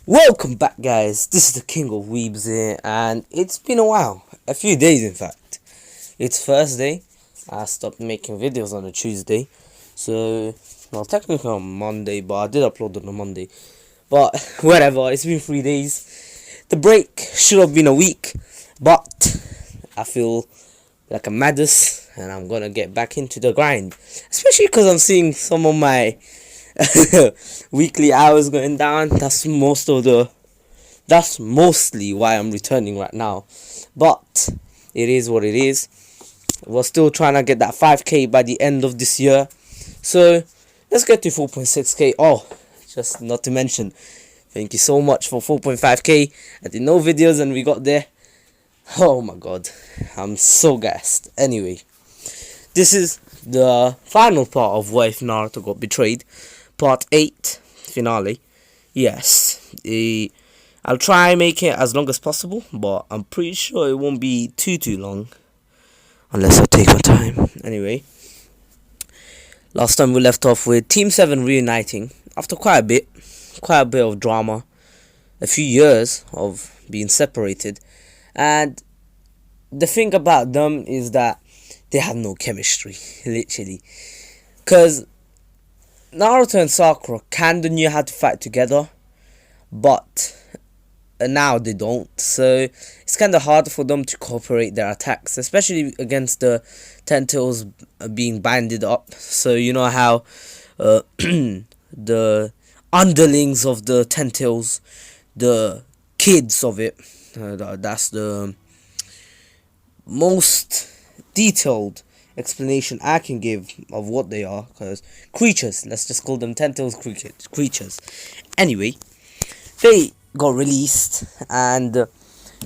Welcome back, guys. This is the King of Weebs here, and it's been a while, a few days in fact. It's Thursday. I stopped making videos on a Tuesday, so well, technically on Monday, but I did upload on a Monday. But whatever, it's been 3 days. The break should have been a week, but I feel like a madness, and I'm gonna get back into the grind, especially because I'm seeing some of my weekly hours going down. That's mostly why I'm returning right now, but it is what it is. We're still trying to get that 5k by the end of this year, so let's get to 4.6k. Oh, just not to mention, thank you so much for 4.5k. I did no videos and we got there. Oh my god, I'm so gassed. Anyway, this is the final part of What If Naruto Got Betrayed, part 8, finale. Yes, I'll try and make it as long as possible, but I'm pretty sure it won't be too long, unless I take my time. Anyway, last time we left off with Team 7 reuniting after quite a bit of drama, a few years of being separated, and the thing about them is that they have no chemistry, literally, because Naruto and Sakura kinda knew how to fight together, but now they don't, so it's kinda hard for them to cooperate their attacks, especially against the Ten Tails being banded up. So you know how the underlings of the Ten Tails, the kids of it, that's the most detailed explanation I can give of what they are, because creatures, let's just call them Ten Tails creatures. Anyway, they got released, and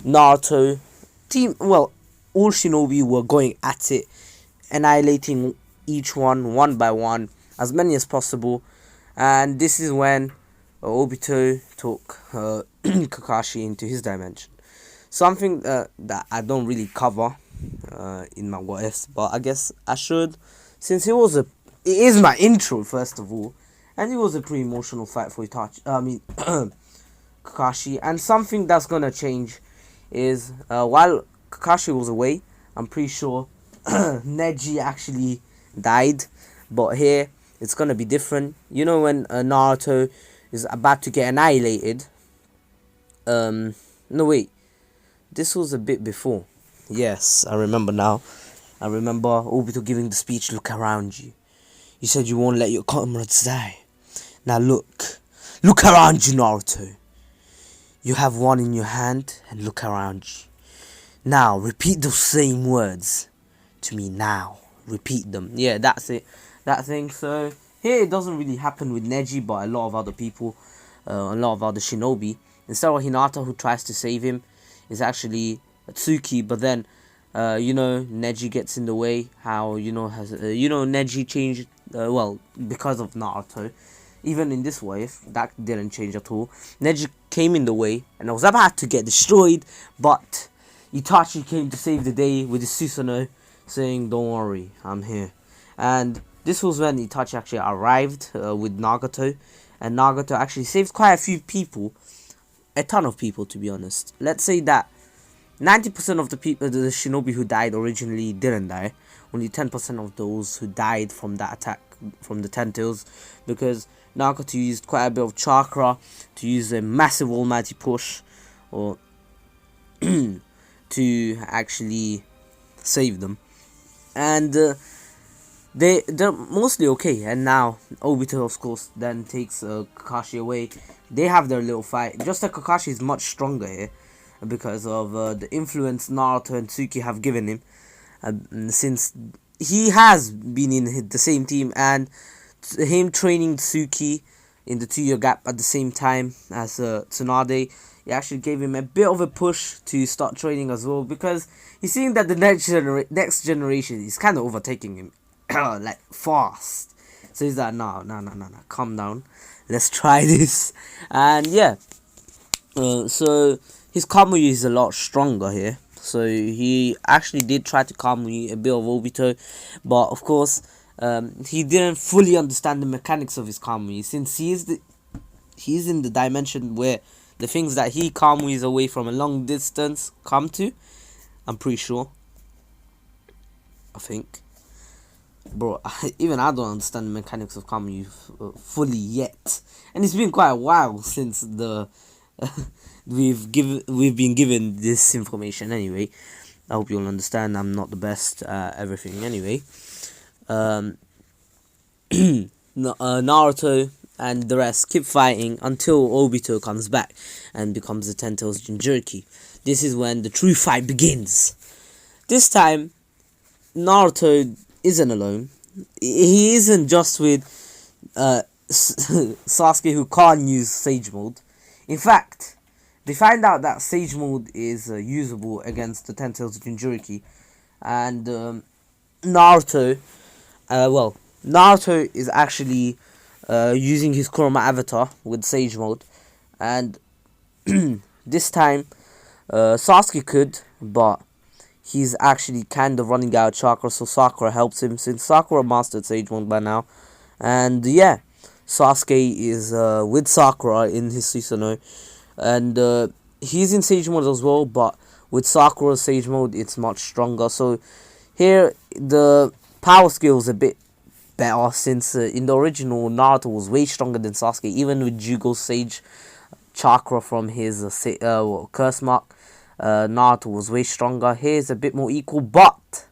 Naruto all shinobi were going at it, annihilating each one by one, as many as possible. And this is when Obito took Kakashi into his dimension, something that I don't really cover in my what ifs, but I guess I should, since it is my intro first of all, and it was a pretty emotional fight for Kakashi. And something that's gonna change is while Kakashi was away, I'm pretty sure Neji actually died, but here it's gonna be different. You know, when Naruto is about to get annihilated, no wait, this was a bit before. Yes, I remember now. I remember Obito giving the speech, "Look around you. You said you won't let your comrades die. Now look around you, Naruto. You have one in your hand, and look around you. Now repeat those same words to me now. Repeat them." Yeah, that's it. That thing. So here it doesn't really happen with Neji, but a lot of other people, a lot of other shinobi. Instead of Hinata, who tries to save him, is actually Tsuki. But then Neji gets in the way. How Neji changed because of Naruto. Even in this wave, that didn't change at all. Neji came in the way and was about to get destroyed, but Itachi came to save the day with his Susanoo, saying, "Don't worry, I'm here." And this was when Itachi actually arrived with Nagato, and Nagato actually saved quite a few people, a ton of people, to be honest. Let's say that 90% of the shinobi who died originally didn't die. Only 10% of those who died from that attack from the Ten Tails, because Nagato used quite a bit of chakra to use a massive almighty push, or to actually save them. And they're mostly okay. And now Obito, of course, then takes Kakashi away. They have their little fight. Just that Kakashi is much stronger here, because of the influence Naruto and Tsuki have given him, since he has been in the same team, and him training Tsuki in the 2-year gap at the same time as Tsunade, it actually gave him a bit of a push to start training as well, because he's seeing that the next generation is kind of overtaking him like fast. So he's like, no, calm down, let's try this. And yeah, so his Kamui is a lot stronger here. So he actually did try to Kamui a bit of Obito, but of course he didn't fully understand the mechanics of his Kamui, since he's in the dimension where The things that he Kamui's away from a long distance come to. I'm pretty sure. I think. Bro, even I don't understand the mechanics of Kamui fully yet. And it's been quite a while since the we've been given this information anyway. I hope you'll understand I'm not the best at everything anyway. Naruto and the rest keep fighting until Obito comes back and becomes the Ten Tails Jinchuriki. This is when the true fight begins. This time, Naruto isn't alone. He isn't just with Sasuke, who can't use Sage Mode. In fact, they find out that Sage Mode is usable against the Ten Tails Jinchuriki, and Naruto is actually using his Kurama avatar with Sage Mode, and this time Sasuke could, but he's actually kind of running out of chakra, so Sakura helps him since Sakura mastered Sage Mode by now. And yeah, Sasuke is with Sakura in his Susanoo, and he's in Sage Mode as well, but with Sakura's Sage Mode it's much stronger. So here the power skill is a bit better, since in the original Naruto was way stronger than Sasuke, even with Jugo's Sage chakra from his curse mark. Naruto was way stronger. Here's a bit more equal, but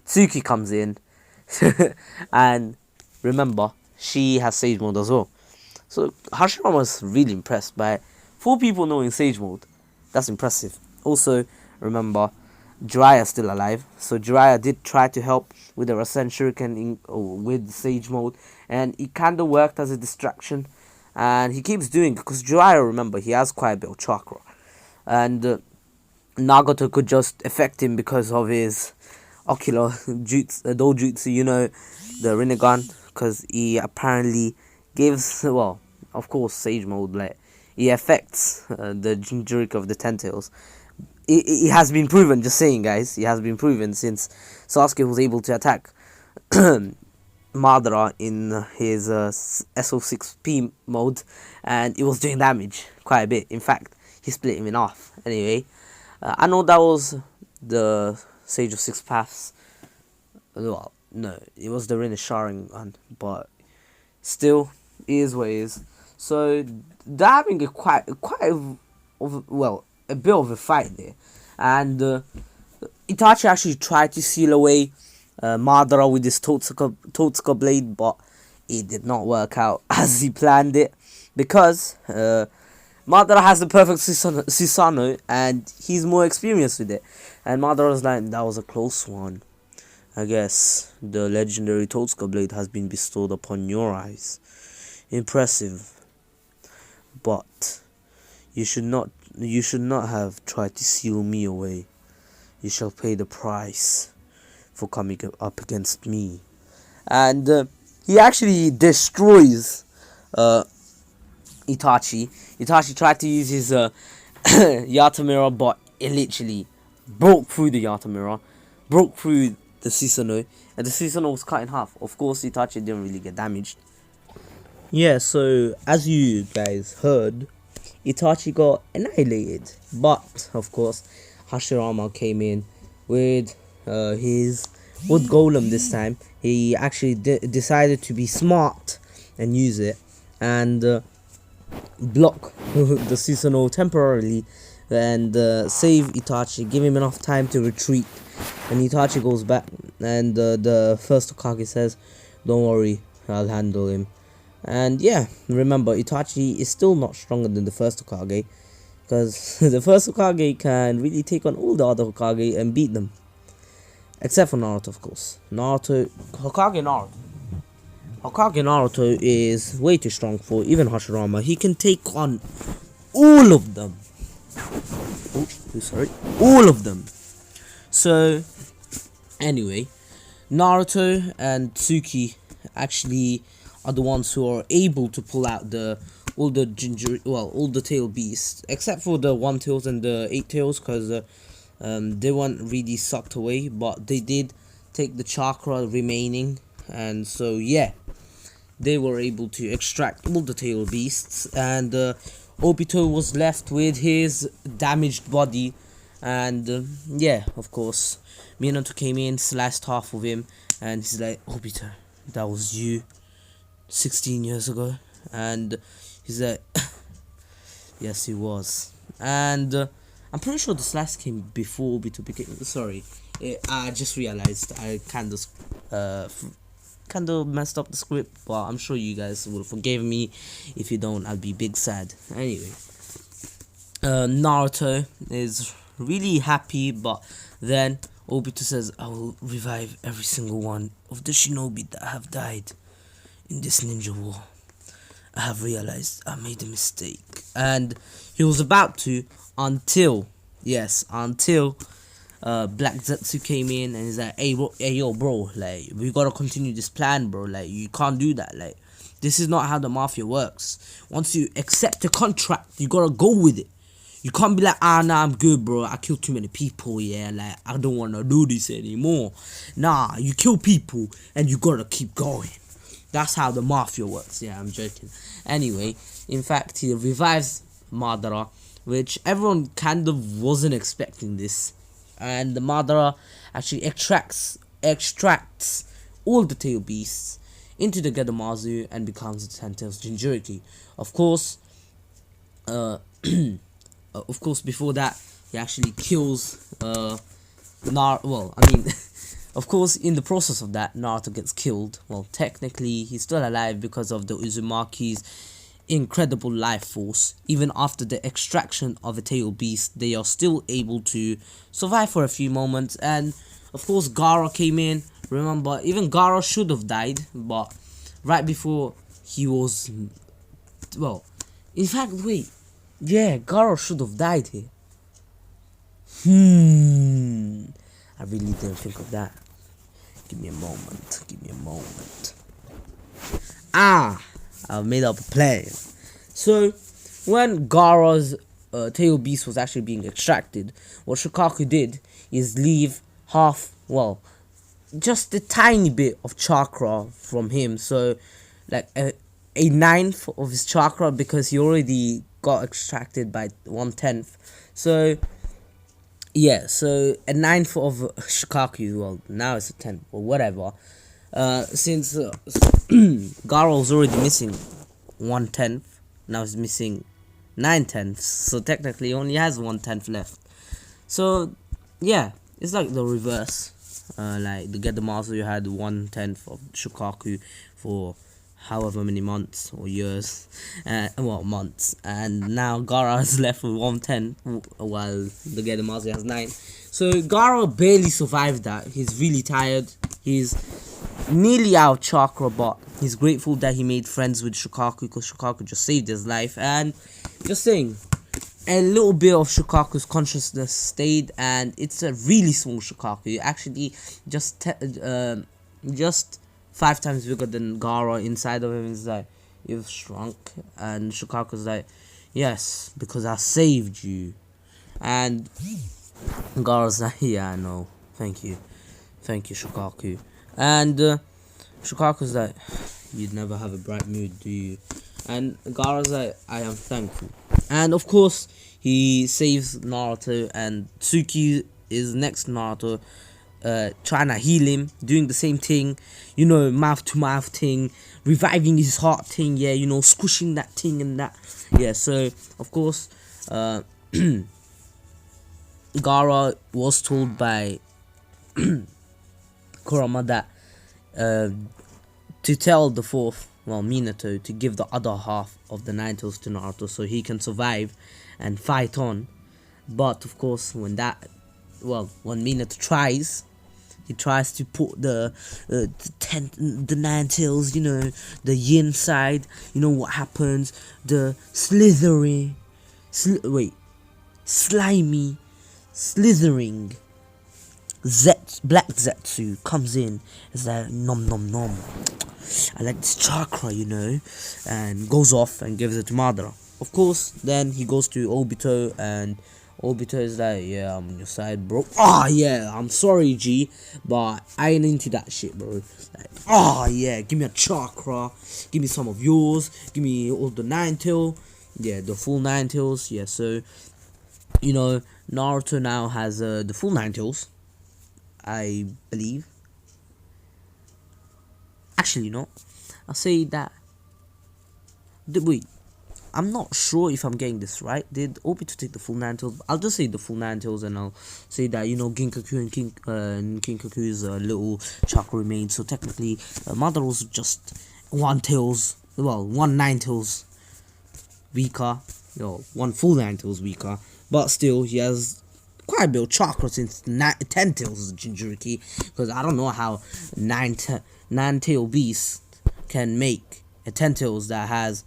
Tsuki comes in and remember, she has Sage Mode as well. So Hashirama was really impressed by 4 people knowing Sage Mode. That's impressive. Also, remember, Jiraiya's still alive, so Jiraiya did try to help with the Rasen Shuriken with Sage Mode, and it kind of worked as a distraction, and he keeps doing it because Jiraiya, remember, he has quite a bit of chakra, and Nagato could just affect him because of his ocular dojutsu, you know, the Rinnegan, because he apparently gives, well, of course, Sage Mode, like, he affects the Jinchuriki of the Ten Tails. It has been proven, just saying, guys, it has been proven, since Sasuke was able to attack Madara in his SO6P mode, and it was doing damage quite a bit. In fact, he split him in half. Anyway, I know that was the Sage of Six Paths. Well, no, it was the Rinne Sharingan, but still, it is what it is. So they're having a a bit of a fight there, and Itachi actually tried to seal away Madara with his Totsuka blade, but it did not work out as he planned it, because Madara has the perfect Susanoo and he's more experienced with it, and Madara's like, that was a close one. I guess the legendary Totsuka blade has been bestowed upon your eyes. Impressive, but you should not have tried to seal me away. You shall pay the price for coming up against me. And he actually destroys Itachi. Itachi tried to use his Yata mirror, but it literally broke through the Yata mirror, broke through the Susanoo, and the Susanoo was cut in half. Of course, Itachi didn't really get damaged. Yeah, so as you guys heard, Itachi got annihilated, but of course Hashirama came in with his wood golem this time. He actually decided to be smart and use it and block the Susanoo temporarily and save Itachi, give him enough time to retreat. And Itachi goes back, and the first Hokage says, "Don't worry, I'll handle him." And yeah, remember, Itachi is still not stronger than the first Hokage, because the first Hokage can really take on all the other Hokage and beat them. Except for Naruto, of course. Hokage Naruto is way too strong for even Hashirama. He can take on all of them. All of them. So, anyway, Naruto and Tsuki actually are the ones who are able to pull out all the tail beasts, except for the 1 tails and the 8 tails, because they weren't really sucked away, but they did take the chakra remaining, and so yeah, they were able to extract all the tail beasts. And Obito was left with his damaged body, and yeah, of course, Minato came in, sliced half of him, and he's like, Obito, that was you 16 years ago, and he's like, yes, he was, and I'm pretty sure the slice came before Obito became. Sorry, I just realized I kind of messed up the script, but I'm sure you guys will forgive me. If you don't, I'll be big sad. Anyway, Naruto is really happy, but then Obito says, I will revive every single one of the shinobi that have died in this ninja war. I have realized I made a mistake. And he was about to, until Black Zetsu came in and he's like, hey yo bro, like, we gotta continue this plan, bro. Like, you can't do that. Like, this is not how the mafia works. Once you accept a contract, you gotta go with it. You can't be like, nah, I'm good, bro. I killed too many people, yeah. Like, I don't wanna do this anymore. Nah, you kill people and you gotta keep going. That's how the mafia works. Yeah, I'm joking. Anyway, in fact, he revives Madara, which everyone kind of wasn't expecting this. And the Madara actually extracts all the tail beasts into the Gedamazu and becomes the Ten Tails Jinchuriki. Of course, before that, he actually kills of course, in the process of that, Naruto gets killed. Well, technically, he's still alive because of the Uzumaki's incredible life force. Even after the extraction of a tail beast, they are still able to survive for a few moments. And of course, Gaara came in. Remember, even Gaara should have died, but right before he was, well, in fact, wait, yeah, Gaara should have died here. I really didn't think of that. Give me a moment. I've made up a plan. So, when Gaara's tail beast was actually being extracted, what Shukaku did is leave just a tiny bit of chakra from him. So, like a ninth of his chakra, because he already got extracted by 1/10. So, yeah, so a ninth of Shukaku, well, now it's a 10th, or whatever. Since Gaara was already missing 1/10, now he's missing 9/10, so technically he only has 1/10 left. So, yeah, it's like the reverse. Like the Gedamazu, you had 1/10 of Shukaku for however many months or years, months, and now Gaara is left with 1/10, while the Gedamazu has 9. So Gaara barely survived that. He's really tired. He's nearly out of chakra, but he's grateful that he made friends with Shukaku, because Shukaku just saved his life. And just saying, a little bit of Shukaku's consciousness stayed, and it's a really small Shukaku. Actually, just 5 times bigger than Gaara. Inside of him is like, you've shrunk. And Shukaku's like, yes, because I saved you. And Gaara's like, yeah, I know. Thank you, Shukaku. And Shukaku's like, you'd never have a bright mood, do you? And Gaara's like, I am thankful. And of course, he saves Naruto, and Tsuki is next to Naruto, trying to heal him, doing the same thing, mouth to mouth thing, reviving his heart thing, yeah, squishing that thing and that. Yeah, so of course, Gaara was told by Kurama that to tell the fourth, Minato, to give the other half of the Nine Tails to Naruto so he can survive and fight on. But of course, when Minato tries, he tries to put the Nine Tails, the yin side. You know what happens? The slithering, slimy, slithering Black Zetsu comes in. It's like, nom nom nom, I like this chakra, and goes off and gives it to Madara. Of course, then he goes to Obito, and Obito is like, yeah, I'm on your side, bro. Yeah, I'm sorry, G, but I ain't into that shit, bro. Like, yeah, give me a chakra, give me some of yours, give me all the 9 tail, yeah, the full nine tails. Yeah, so you know, Naruto now has the full nine tails, I believe. Actually, no, I'll say that. Wait, I'm not sure if I'm getting this right. Did Obito take the full nine tails? I'll just say the full nine tails, and I'll say that, you know, Ginkaku and Kinkaku's little chakra remains. So technically, Mother was just one tails, well, one nine tails weaker, one full nine tails weaker, but still he has quite a bit of chakra since 10 tails is Jinchuriki, because I don't know how nine tail beast can make a 10 tails that has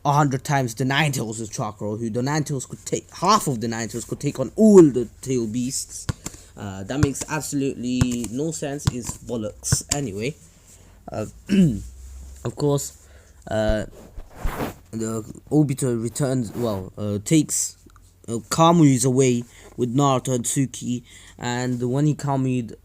100 times the 9 tails of chakra, who the 9 tails could take, half of the 9 tails could take on all the tail beasts. That makes absolutely no sense, is bollocks. Anyway, of course, the Obito returns, takes Kamui's away with Naruto and Tsuki, and when he Kamui'd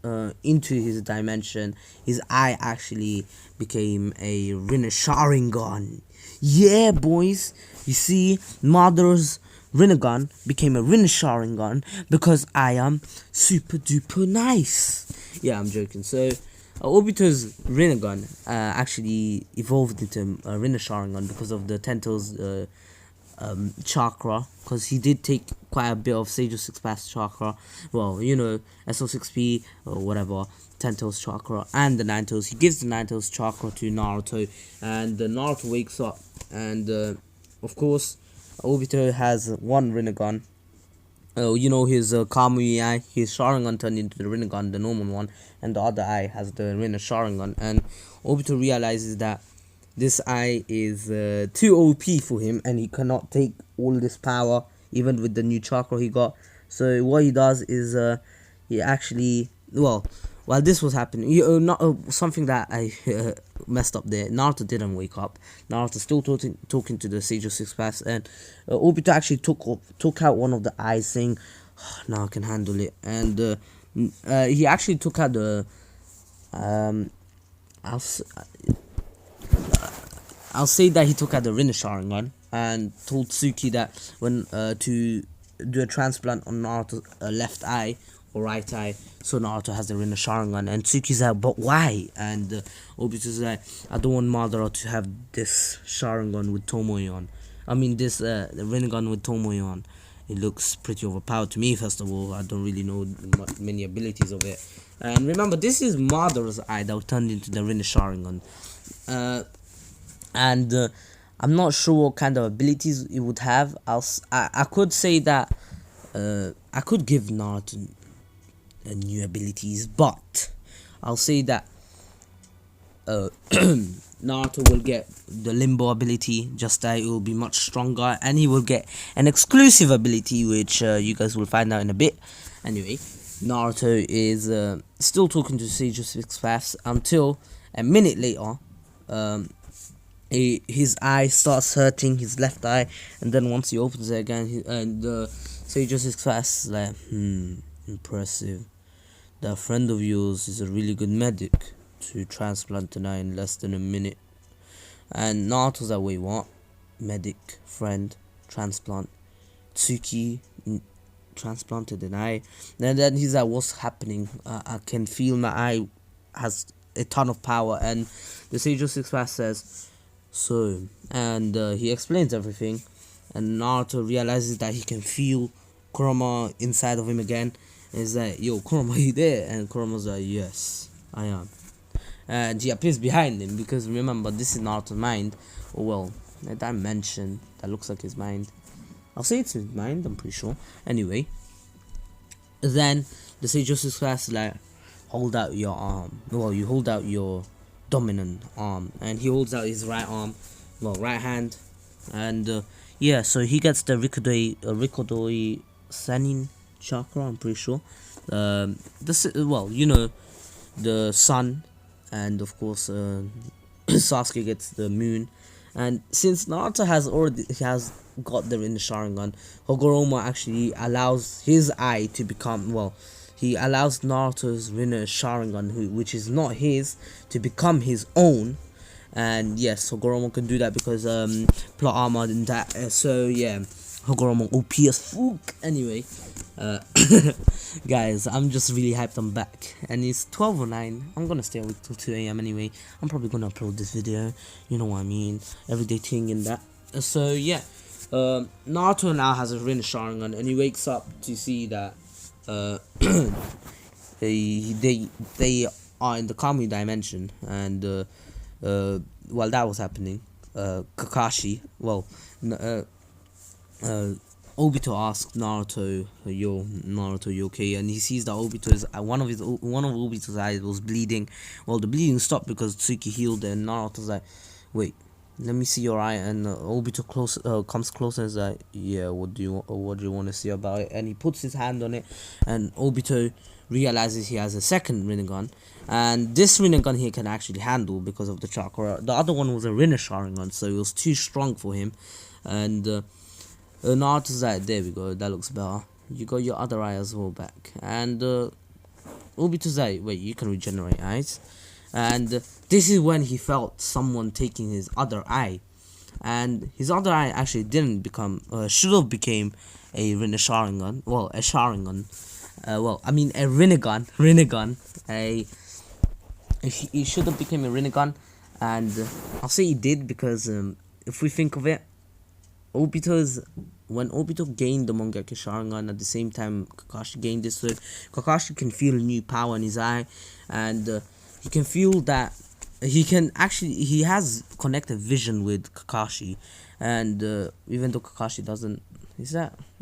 into his dimension, his eye actually became a Rinne Sharingan. Yeah, boys, you see, Mother's Rinnegan became a Rinne Sharingan because I am super duper nice. Yeah, I'm joking. So, Obito's Rinnegan actually evolved into a Rinne Sharingan because of the Tento's chakra, because he did take quite a bit of Sage of Six Paths chakra, well, you know, SO6P or whatever, Tento's chakra, and the Ninetales. He gives the Ninetales chakra to Naruto, and Naruto wakes up, and of course, Obito has one Rinnegan. You know, his Kamui eye, his Sharingan turned into the Rinnegan, the normal one, and the other eye has the Rinne Sharingan, and Obito realizes that this eye is too OP for him, and he cannot take all this power, even with the new chakra he got. So what he does is, he actually, well, while this was happening, something that I messed up there. Naruto didn't wake up. Naruto still talking to the Sage of Six Paths, and Obito actually took out one of the eyes, saying, oh, "Now I can handle it." And he actually took out the I'll say that he took out the Rinne Sharingan and told Tsuki that when to do a transplant on Naruto's left eye or right eye, so Naruto has the Rinne Sharingan. And Tsuki's like, but why? And Obito's like, I don't want Madara to have this Sharingan with Tomoe on. I mean, this the Rinnegan with Tomoe on. It looks pretty overpowered to me, first of all. I don't really know many abilities of it. And remember, this is Madara's eye that turned into the Rinne Sharingan. And I'm not sure what kind of abilities it would have. I could say that I could give Naruto new abilities, but I'll say that Naruto will get the Limbo ability, just that it will be much stronger, and he will get an exclusive ability, which you guys will find out in a bit. Anyway, Naruto is still talking to Sage of Six Paths until a minute later. His eye starts hurting, his left eye, and then once he opens it again, and Sage of Six Paths is like, impressive. That friend of yours is a really good medic to transplant an eye in less than a minute. And Naruto's like, wait, what? Medic, friend, transplant. Tsuki transplanted an eye. And then he's like, what's happening? I can feel my eye has a ton of power. And the Sage of Six Paths says, so, and he explains everything, and Naruto realizes that he can feel Kurama inside of him again, and he's like, yo, Kurama, are you there? And Kurama's like, yes, I am. And he appears behind him, because remember, this is Naruto's mind, or well, a dimension that looks like his mind. I'll say it's his mind, I'm pretty sure. Anyway, then the Sage of Six Paths is like, hold out your arm. Well, you hold out your dominant arm, and he holds out his right arm, well, right hand, and yeah, so he gets the Rikodoi Senin chakra, I'm pretty sure. Well, you know, the sun, and of course Sasuke gets the moon. And since Naruto has got the Rinne Sharingan, Hagoromo actually allows his eye to become, well, he allows Naruto's Rinne Sharingan, which is not his, to become his own. and yes, Hagoromo can do that because plot armor and that. So yeah, Hagoromo OP as fuck. Anyway, guys, I'm just really hyped. I'm back, and it's 12:09. I'm gonna stay awake till 2 a.m. anyway. I'm probably gonna upload this video. You know what I mean? Everyday thing in that. So yeah, Naruto now has a Rin Sharingan, and he wakes up to see that they are in the Kami dimension, and while that was happening, Kakashi, Obito asked Naruto, Naruto, you okay?" And he sees that Obito is one of Obito's eyes was bleeding. Well, the bleeding stopped because Tsuki healed, and Naruto's like, "Wait, let me see your eye." And Obito comes closer and is like, "Yeah, what do you want to see about it?" And he puts his hand on it, and Obito realizes he has a second Rinnegan, and this Rinnegan he can actually handle because of the chakra. The other one was a Rinne Sharingan, so it was too strong for him. And Naruto's like, "There we go, that looks better. You got your other eye as well back." And Obito's like, "Wait, you can regenerate eyes." And this is when he felt someone taking his other eye, and his other eye actually didn't become, should have became a Rinne Sharingan. Well, a Sharingan. A Rinnegan. He should have become a Rinnegan, and I'll say he did because if we think of it, when Obito gained the Mangekyo Sharingan, at the same time Kakashi gained this, so Kakashi can feel new power in his eye, and he can feel that he has connected vision with Kakashi, and even though Kakashi doesn't,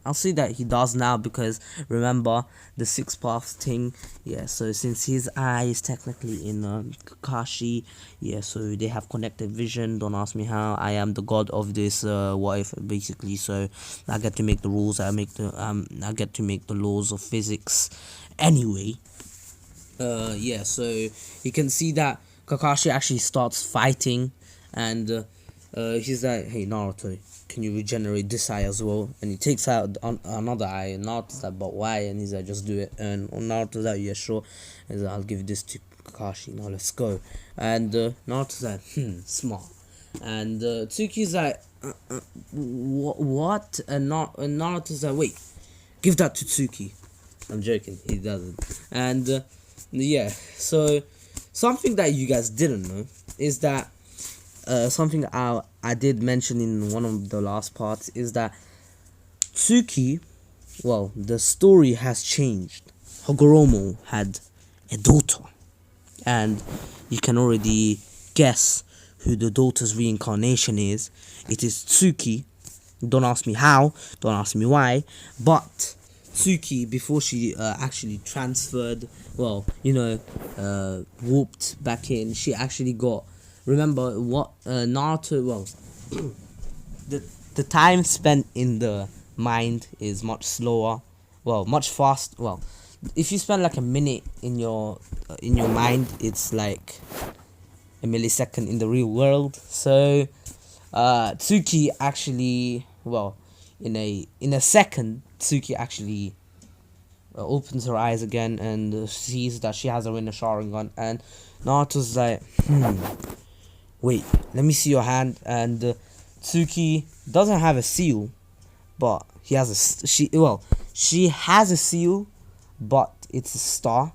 I'll say that he does now, because remember the 6-path thing. Yeah, so since his eye is technically in Kakashi, yeah, so they have connected vision. Don't ask me how. I am the god of this what if, basically. So I get to make the rules. I get to make the laws of physics. Anyway, yeah, so you can see that Kakashi actually starts fighting, and he's like, "Hey Naruto, can you regenerate this eye as well?" And he takes out another eye, and Naruto's like, "But why?" And he's like, "Just do it." And Naruto's like, "Yeah, sure." And he's like, "I'll give this to Kakashi, now let's go." And Naruto's like, smart. And Tsuki's like, what? And Naruto's like, "Wait, give that to Tsuki." I'm joking, he doesn't. And yeah, so something that you guys didn't know is that something I did mention in one of the last parts is that Tsuki, well, the story has changed. Hagoromo had a daughter, and you can already guess who the daughter's reincarnation is. It is Tsuki. Don't ask me how, don't ask me why, but Tsuki, before she actually transferred, warped back in, she actually got, remember what Naruto, the time spent in the mind is much slower, much fast. Well, if you spend like a minute in your mind, it's like a millisecond in the real world. So Tsuki actually, in a second, Tsuki actually opens her eyes again and sees that she has a Rinne Sharingan, and Naruto's like, wait, let me see your hand. And Tsuki doesn't have a seal, but she has a seal, but it's a star,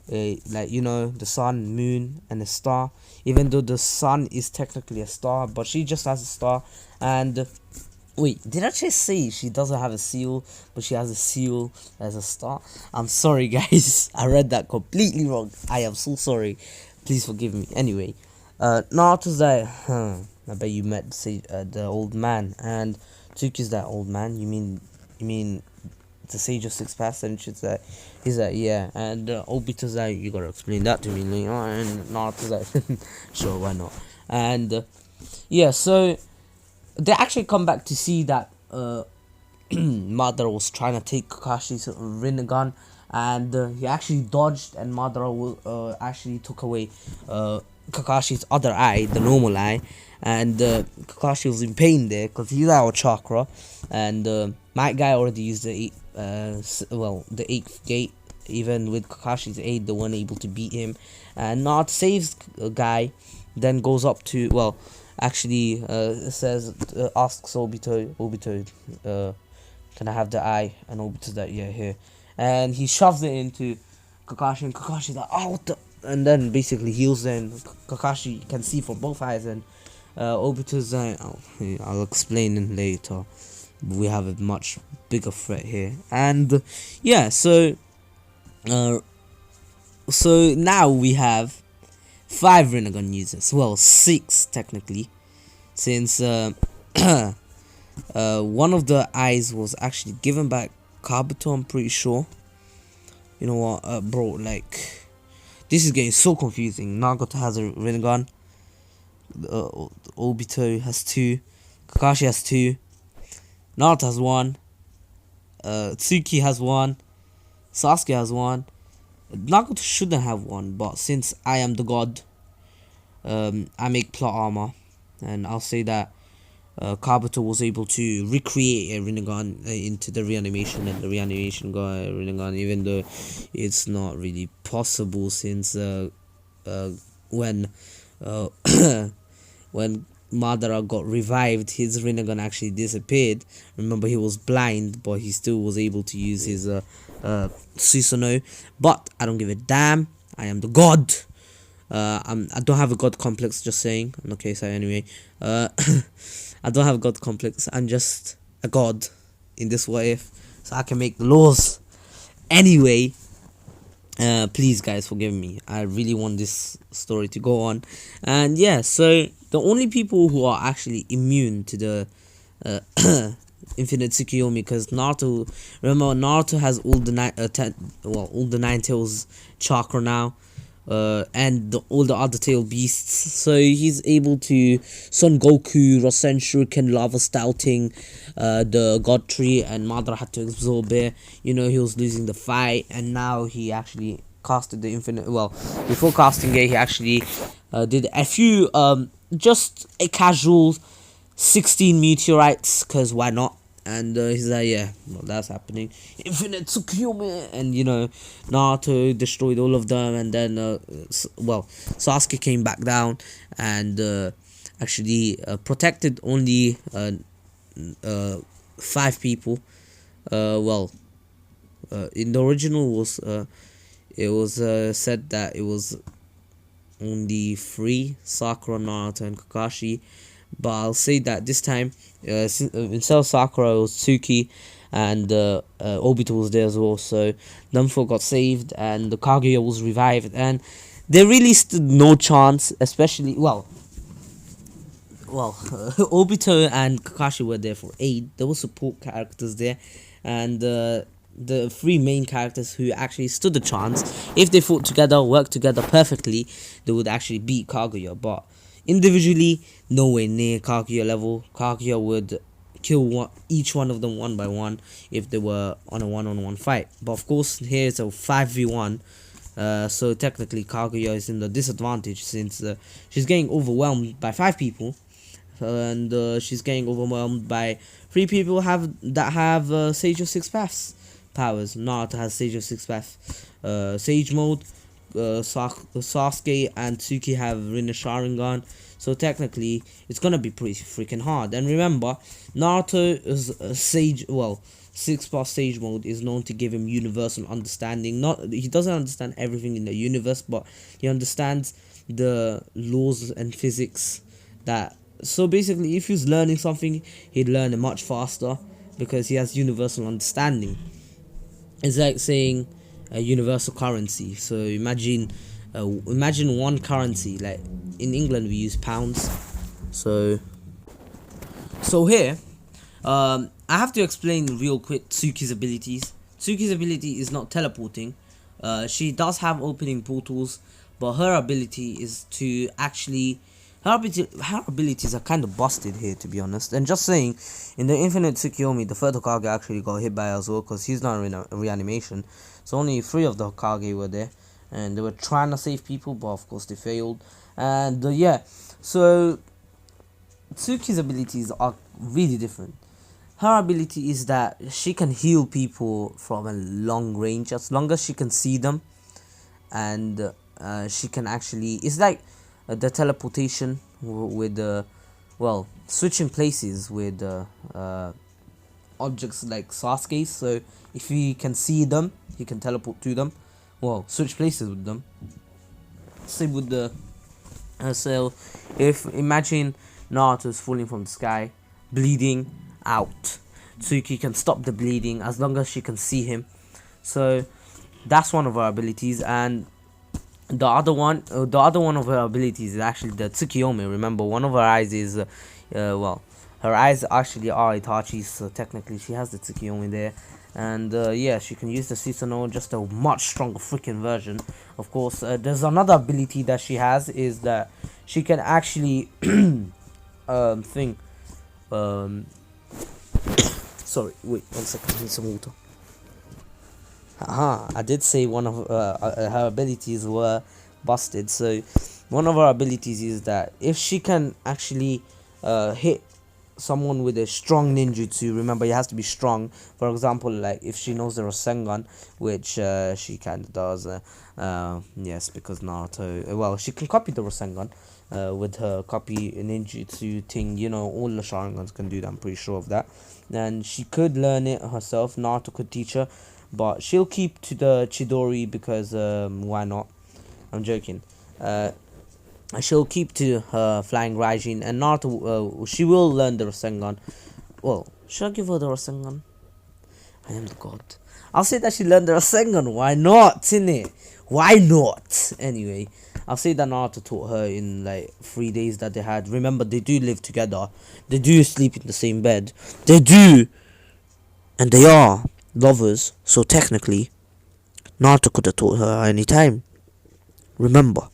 the sun, moon, and a star. Even though the sun is technically a star, but she just has a star. And wait, did I just say she doesn't have a seal, but she has a seal as a star? I'm sorry, guys. I read that completely wrong. I am so sorry. Please forgive me. Anyway, Naruto's like, I bet you met the old man. And Tsuki's that old man. You mean the sage of 6 paths? And he's like, yeah. And Obito's like, you gotta explain that to me later. And Naruto's like, sure, why not? And yeah, so they actually come back to see that Madara was trying to take Kakashi's Rinnegan, and he actually dodged, and Madara actually took away Kakashi's other eye, the normal eye, and Kakashi was in pain there because he's out of chakra, and my guy already used the 8th gate. Even with Kakashi's aid, they weren't able to beat him, and Naruto saves a guy, then goes up to, well, actually it says, asks Obito, can I have the eye? And Obito's like, yeah, here. And he shoves it into Kakashi, and Kakashi's like, oh, what the? And then basically heals it, and Kakashi can see from both eyes, and Obito's like, oh, I'll explain it later. We have a much bigger threat here. And yeah, so now we have 5 Rinnegan users. Well, 6 technically, since one of the eyes was actually given back Kabuto, I'm pretty sure. You know what, bro, like, this is getting so confusing. Nagato has a Rinnegan, Obito has 2, Kakashi has 2, Naruto has 1, Tsuki has 1, Sasuke has 1. Nagato shouldn't have 1, but since I am the god, I make plot armor, and I'll say that Kabuto was able to recreate a Rinnegan into the reanimation, and the reanimation got a Rinnegan, even though it's not really possible, since when when Madara got revived, his Rinnegan actually disappeared. Remember, he was blind, but he still was able to use his Susanoo. But I don't give a damn. I am the god. I don't have a god complex, just saying. Okay, so anyway, I don't have a god complex. I'm just a god in this what if, so I can make the laws. Anyway, please guys, forgive me. I really want this story to go on. And yeah, so the only people who are actually immune to the Infinite Tsukuyomi, because Naruto, remember, Naruto has all the 9 tails chakra now, and all the other tail beasts, so he's able to Son Goku, Rasen Shuriken, Lava Stouting, the God Tree, and Madara had to absorb it. You know, he was losing the fight, and now he actually casted the infinite. Well, before casting it, he actually did a few just a casual 16 meteorites, because why not? And he's like, yeah, well, that's happening. Infinite Tsukuyomi, and you know, Naruto destroyed all of them, and then well, Sasuke came back down and actually protected only 5 people. Well, in the original was it was said that it was only 3: Sakura, Naruto, and Kakashi. But I'll say that this time, instead of Sakura, it was Tsuki, and Obito was there as well. So them 4 got saved, and the Kaguya was revived, and they really stood no chance. Especially, well, Obito and Kakashi were there for aid. There were support characters there, and the 3 main characters who actually stood a chance, if they fought together, worked together perfectly, they would actually beat Kaguya. But individually, nowhere near Kaguya level. Kaguya would kill each one of them one by one if they were on a one-on-one fight. But of course, here it's a 5v1. So technically, Kaguya is in the disadvantage, since she's getting overwhelmed by 5 people, and she's getting overwhelmed by 3 people that have Sage of 6 Paths powers. Naruto has Sage of 6 Paths Sage mode. Sasuke and Tsuki have Rinne Sharingan, so technically it's gonna be pretty freaking hard. And remember, Naruto is Sage, well, 6 Path Sage mode is known to give him universal understanding. He doesn't understand everything in the universe, but he understands the laws and physics. So basically, if he's learning something, he'd learn it much faster because he has universal understanding. It's like saying a universal currency. So imagine one currency. Like in England, we use pounds. So here, I have to explain real quick Tsuki's abilities. Tsuki's ability is not teleporting. She does have opening portals, but her ability is to actually. Her abilities are kind of busted here, to be honest. And just saying, in the Infinite Tsukuyomi, the third Hokage actually got hit by as well, because he's not in a reanimation. So only 3 of the Hokage were there, and they were trying to save people, but of course they failed. And yeah, so Tsuki's abilities are really different. Her ability is that she can heal people from a long range, as long as she can see them, and she can actually. It's like the teleportation with the switching places with objects like Sasuke. So if he can see them, he can teleport to them. Well, switch places with them. Same with the so if imagine Naruto is falling from the sky, bleeding out. Tsuki can stop the bleeding as long as she can see him. So that's one of her abilities, and the other one of her abilities is actually the Tsukiyomi. Remember, one of her eyes is her eyes actually are Itachi's, so technically she has the Tsukiyomi there. And yeah, she can use the Susanoo, just a much stronger freaking version. Of course, there's another ability that she has, is that she can actually sorry, wait 1 second, I need some water. I did say one of her abilities were busted. So one of her abilities is that if she can actually hit someone with a strong ninjutsu, remember it has to be strong. For example, like if she knows the Rasengan, which she kind of does, yes, because Naruto, she can copy the Rasengan with her copy ninjutsu thing. You know, all the Sharingans can do that, I'm pretty sure of that. And she could learn it herself, Naruto could teach her, but she'll keep to the Chidori because why not? I'm joking. She'll keep to her Flying Raijin, and Naruto, she will learn the Rasengan. Well, should I give her the Rasengan? I am the god. I'll say that she learned the Rasengan. Why not, innit? Why not? Anyway, I'll say that Naruto taught her in like 3 days that they had. Remember, they do live together. They do sleep in the same bed. They do. And they are lovers. So technically, Naruto could have taught her any time. Remember,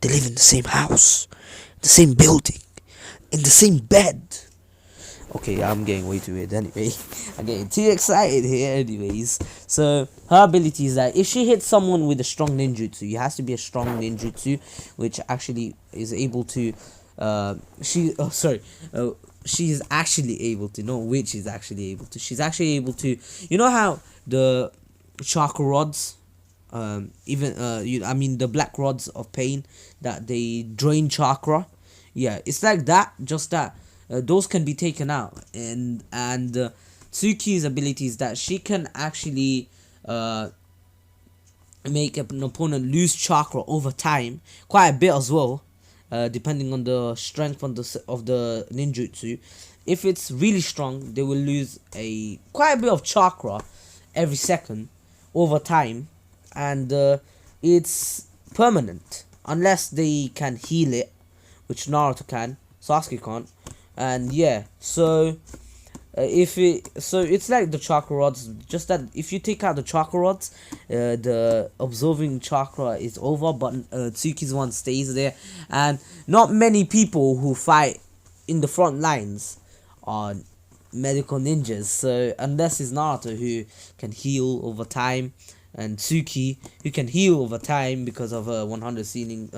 they live in the same house, the same building, in the same bed. Okay, I'm getting way too weird anyway. I'm getting too excited here anyways. So her ability is that if she hits someone with a strong ninjutsu, it has to be a strong ninjutsu, which actually is able to she's actually able to, no, which is actually able to, she's actually able to, you know how the chakra rods, I mean the black rods of pain that they drain chakra, yeah, it's like that, just that those can be taken out. And Tsuki's ability is that she can actually make an opponent lose chakra over time, quite a bit as well, depending on the strength of the ninjutsu. If it's really strong, they will lose quite a bit of chakra every second over time, and it's permanent unless they can heal it, which Naruto can, Sasuke can't. And yeah, so it's like the chakra rods, just that if you take out the chakra rods, the absorbing chakra is over, but Tsuki's one stays there. And not many people who fight in the front lines are medical ninjas, so unless it's Naruto who can heal over time, and Tsuki who can heal over time because of her 100 ceiling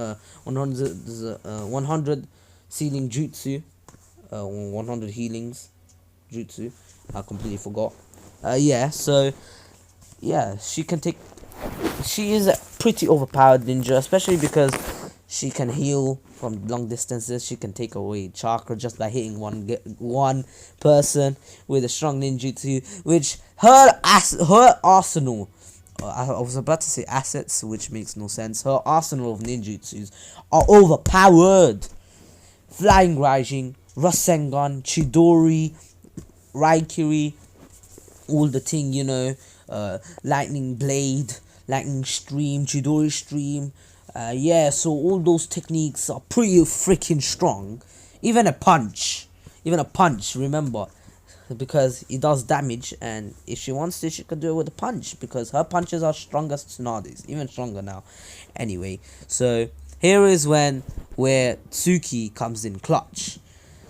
100 ceiling jutsu, 100 healings jutsu, I completely forgot. Yeah, so yeah, she is a pretty overpowered ninja, especially because she can heal from long distances. She can take away chakra just by hitting one person with a strong ninjutsu, which her arsenal, I was about to say assets, which makes no sense. Her arsenal of ninjutsus are overpowered. Flying Raijin, Rasengan, Chidori, Raikiri, all the thing, you know, lightning blade, lightning stream, Chidori stream. Yeah, so all those techniques are pretty freaking strong. Even a punch, remember, because it does damage, and if she wants to, she could do it with a punch, because her punches are strongest nowadays, even stronger now. Anyway, so here is where Tsuki comes in clutch.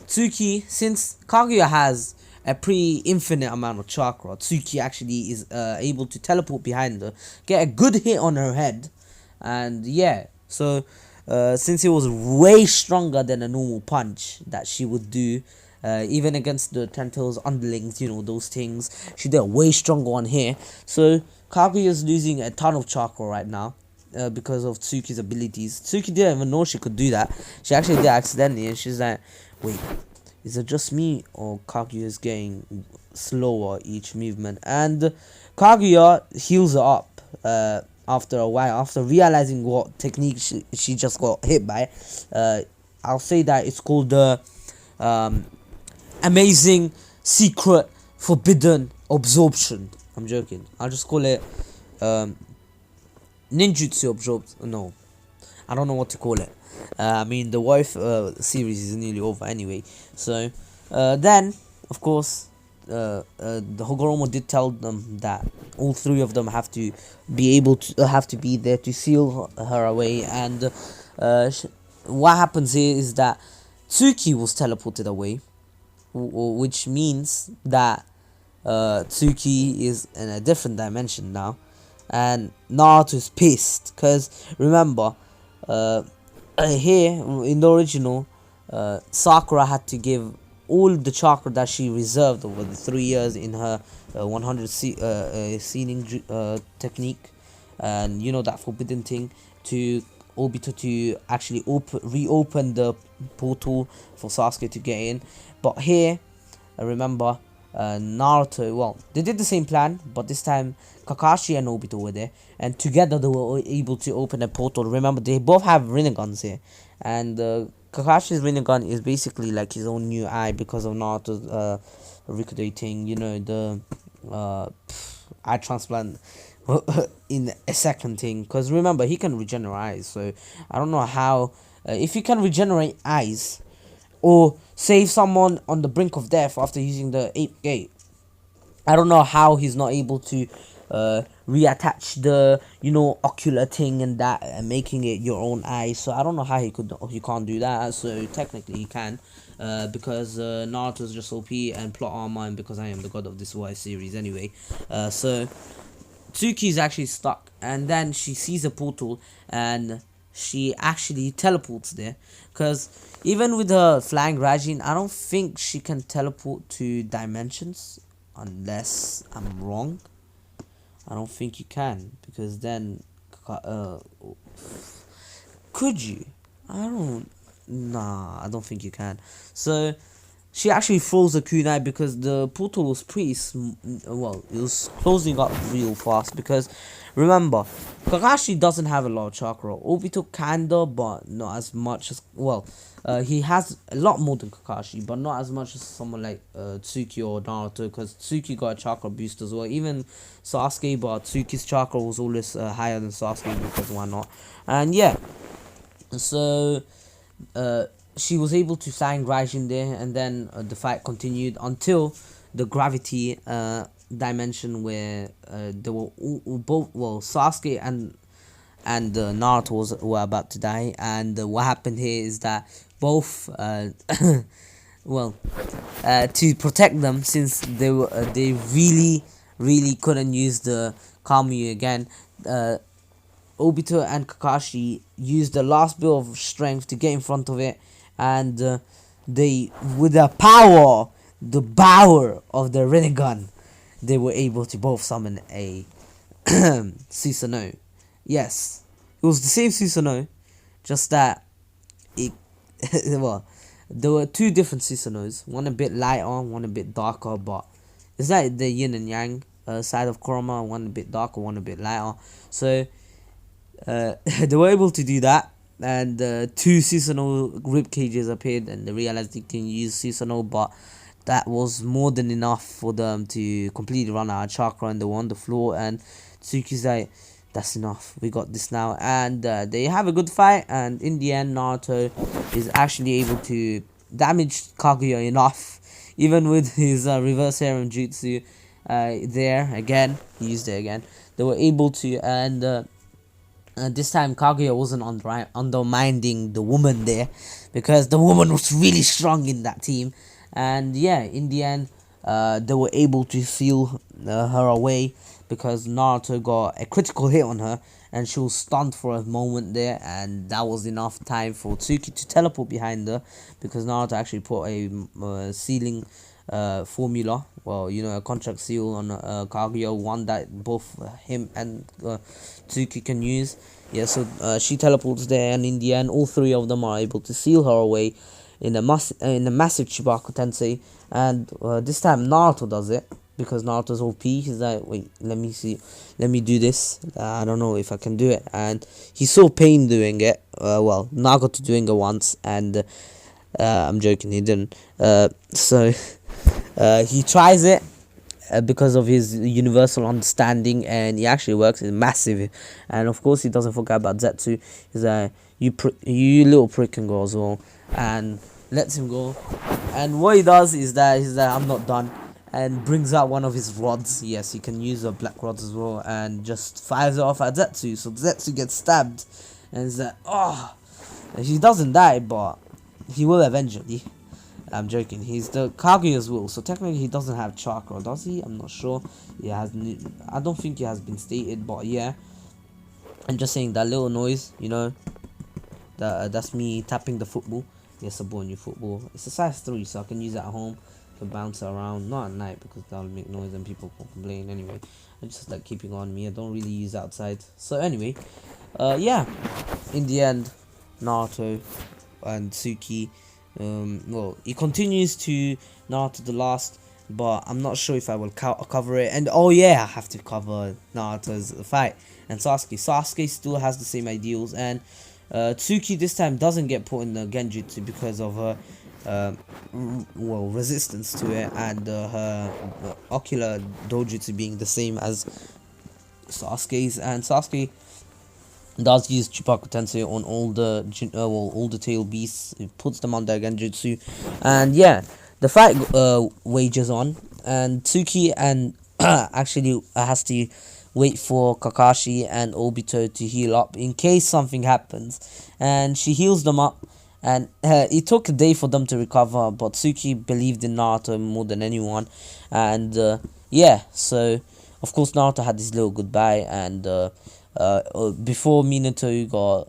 Tsuki, since Kaguya has a pretty infinite amount of chakra, Tsuki actually is able to teleport behind her, get a good hit on her head, and yeah, so since it was way stronger than a normal punch that she would do, even against the Ten Tails underlings, you know, those things, she did a way stronger one here. So Kaguya is losing a ton of chakra right now, because of Tsuki's abilities. Tsuki didn't even know she could do that. She actually did accidentally, and she's like, wait, is it just me or Kaguya is getting slower each movement? And Kaguya heals her up after a while, after realizing what technique she just got hit by. I'll say that it's called the amazing secret forbidden absorption. I'm joking. I'll just call it ninjutsu absorption. No, I don't know what to call it. I mean, the wife series is nearly over anyway. So then, of course, the Hogoromo did tell them that all three of them have to be able to have to be there to seal her away. And what happens here is that Tsuki was teleported away, which means that Tsuki is in a different dimension now, and Naruto is pissed because remember, here in the original, Sakura had to give all the chakra that she reserved over the 3 years in her 100 sealing technique, and you know that forbidden thing, to Obito to actually reopen the portal for Sasuke to get in. But here, remember, Naruto, well, they did the same plan, but this time Kakashi and Obito were there, and together they were able to open a portal. Remember, they both have Rinneguns here, and Kakashi's Rinnegan is basically like his own new eye because of Naruto's liquidating, you know, the eye transplant in a second thing. Because remember, he can regenerate eyes, so I don't know how, if he can regenerate eyes or save someone on the brink of death after using the 8th gate, I don't know how he's not able to reattach the, you know, ocular thing and that, and making it your own eye. So I don't know how he can't do that. So technically he can, because Naruto's just OP and plot armor, and because I am the god of this wife series anyway. So Tsuki is actually stuck, and then she sees a portal and she actually teleports there, because even with her flying Rajin, I don't think she can teleport to dimensions, unless I'm wrong. I don't think you can, because then could you? I don't think you can. So she actually throws a kunai, because the portal was pretty well, it was closing up real fast. Because remember, Kakashi doesn't have a lot of chakra. Obito kinda, but not as much as, well, he has a lot more than Kakashi, but not as much as someone like Tsuki or Naruto, because Tsuki got a chakra boost as well. Even Sasuke, but Tsuki's chakra was always higher than Sasuke, because why not? And yeah, so she was able to find Raijin there, and then the fight continued until the gravity dimension, where they were both, well, Sasuke and Naruto were about to die. And what happened here is that both well, to protect them, since they really couldn't use the Kamui again, Obito and Kakashi used the last bit of strength to get in front of it, and they, with the power of the Rinnegan, they were able to both summon a Susanoo. Yes, it was the same Susanoo, just that it well, there were two different Susanoos, one a bit lighter, one a bit darker, but it's like the yin and yang side of Kurama, one a bit darker, one a bit lighter. So they were able to do that, and two Susanoo rib cages appeared, and they realized they can use Susanoo, but that was more than enough for them to completely run out of chakra, and they were on the floor. And Tsuki's like, that's enough, we got this now. And they have a good fight, and in the end Naruto is actually able to damage Kaguya enough, even with his reverse harem jutsu there again. He used it again. They were able to, and this time Kaguya wasn't undermining the woman there, because the woman was really strong in that team. And yeah, in the end they were able to seal her away, because Naruto got a critical hit on her, and she was stunned for a moment there, and that was enough time for Tsuki to teleport behind her, because Naruto actually put a sealing formula. Well, you know, a contract seal on Kaguya, one that both him and Tsuki can use. Yeah, so she teleports there, and in the end, all three of them are able to seal her away in a massive Chibaku Tensei. And this time Naruto does it, because Naruto's OP. He's like, wait, let me see, let me do this. I don't know if I can do it, and he saw Pain doing it. Well, Nagato doing it once, and I'm joking, he didn't. So he tries it because of his universal understanding, and he actually works. It's massive, and of course he doesn't forget about Zetsu. He's like, you little prick can go as well, and lets him go. And what he does is that he's like, I'm not done, and brings out one of his rods. Yes, he can use black rods as well, and just fires it off at Zetsu. So Zetsu gets stabbed, and he's like, oh, and he doesn't die, but he will eventually. I'm joking. He's the Kaguya's will, so technically he doesn't have chakra, does he? I'm not sure. He has. I don't think it has been stated, but yeah. I'm just saying that little noise, you know. That's me tapping the football. Yes, I bought a new football. It's a size 3, so I can use it at home. I can bounce it around, not at night because that'll make noise and people will complain. Anyway, I just like keeping on me. I don't really use it outside. So anyway, yeah. In the end, Naruto and Tsuki. Well, he continues to Naruto the last, but I'm not sure if I will cover it. And oh yeah, I have to cover Naruto's fight and Sasuke. Sasuke still has the same ideals, and Tsuki this time doesn't get put in the Genjutsu because of her well, resistance to it, and her ocular dojutsu being the same as Sasuke's. And Sasuke does use Chipako Tensei on all the tail beasts. It puts them on their Genjutsu, and yeah, the fight wages on, and Tsuki and actually has to wait for Kakashi and Obito to heal up in case something happens, and she heals them up. And it took a day for them to recover, but Tsuki believed in Naruto more than anyone. And yeah, so of course Naruto had this little goodbye, and before Minato got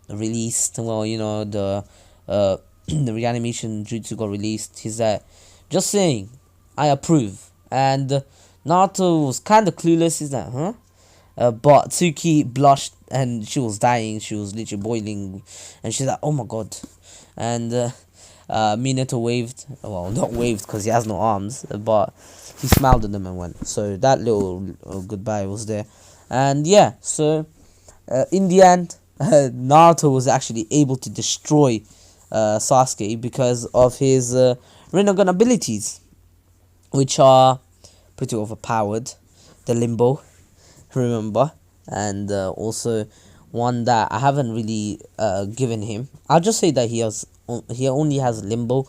released, well, you know, the the reanimation jutsu got released, he's like, just saying, I approve. And Naruto was kind of clueless. He's like, huh? But Tsuki blushed, and she was dying. She was literally boiling, and she's like, oh my god. And Minato waved. Well, not waved because he has no arms, but he smiled at them and went. So that little goodbye was there. And yeah, so in the end, Naruto was actually able to destroy Sasuke because of his Rinnegan abilities, which are pretty overpowered. The Limbo, remember, and also one that I haven't really given him. I'll just say that he only has Limbo,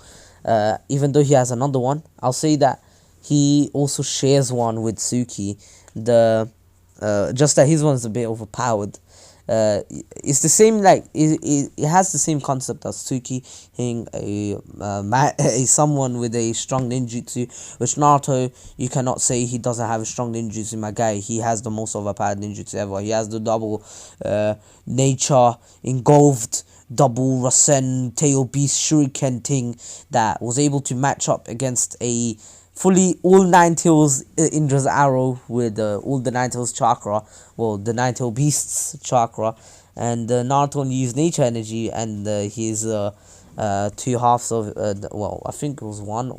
even though he has another one. I'll say that he also shares one with Tsuki. The just that his one's a bit overpowered. It's the same, like it has the same concept as Tsuki, being a someone with a strong ninjutsu, which Naruto, you cannot say he doesn't have a strong ninjutsu. My guy, he has the most overpowered ninjutsu ever. He has the double nature engulfed double Rasen tail beast shuriken thing that was able to match up against a fully all nine tails Indra's arrow with all the nine tails chakra, well, the nine tail beasts chakra. And Naruto only used nature energy, and his 2 halves of well, I think it was one.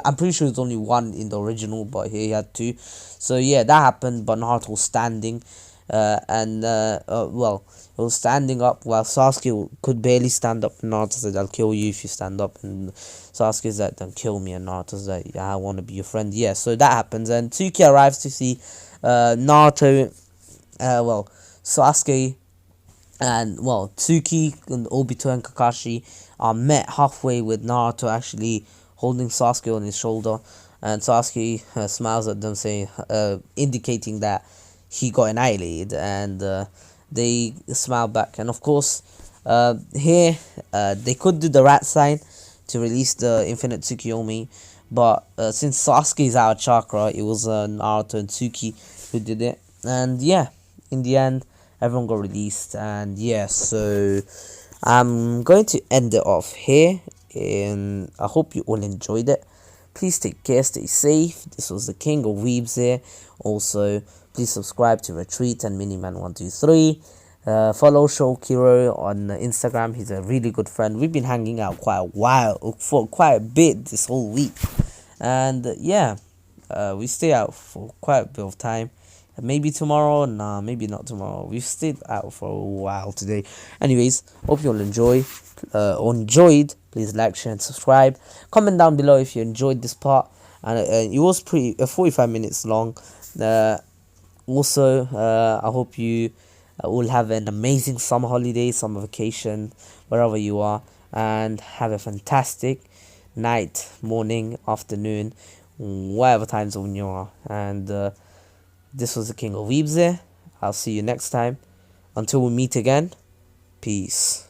I'm pretty sure it's only one in the original, but he had 2. So yeah, that happened. But Naruto was standing, and well, he was standing up while Sasuke could barely stand up. Naruto said, "I'll kill you if you stand up." And Sasuke's like, "Don't kill me." And Naruto's like, "Yeah, I want to be your friend." Yeah, so that happens, and Tsuki arrives to see Naruto, well, Sasuke, and well, Tsuki and Obito and Kakashi are met halfway with Naruto actually holding Sasuke on his shoulder, and Sasuke smiles at them, saying, indicating that he got annihilated, and they smile back. And of course, here they could do the rat sign to release the infinite Tsukiyomi, but since Sasuke is out of chakra, it was Naruto and Tsuki who did it. And yeah, in the end, everyone got released. And yeah, so I'm going to end it off here, and I hope you all enjoyed it. Please take care, stay safe. This was the King of Weebs here. Also, please subscribe to Ratreet and Miniman123. Follow Shokiro on Instagram. He's a really good friend. We've been hanging out quite a while, for quite a bit this whole week. And yeah, we stay out for quite a bit of time. Maybe tomorrow, nah, maybe not tomorrow. We've stayed out for a while today. Anyways, hope you'll enjoy or enjoyed. Please like, share, and subscribe. Comment down below if you enjoyed this part. And it was pretty 45 minutes long. Also, I hope you will have an amazing summer holiday, summer vacation, wherever you are, and have a fantastic night, morning, afternoon, whatever time zone you are. And this was the King of Weebs there. I'll see you next time. Until we meet again, peace.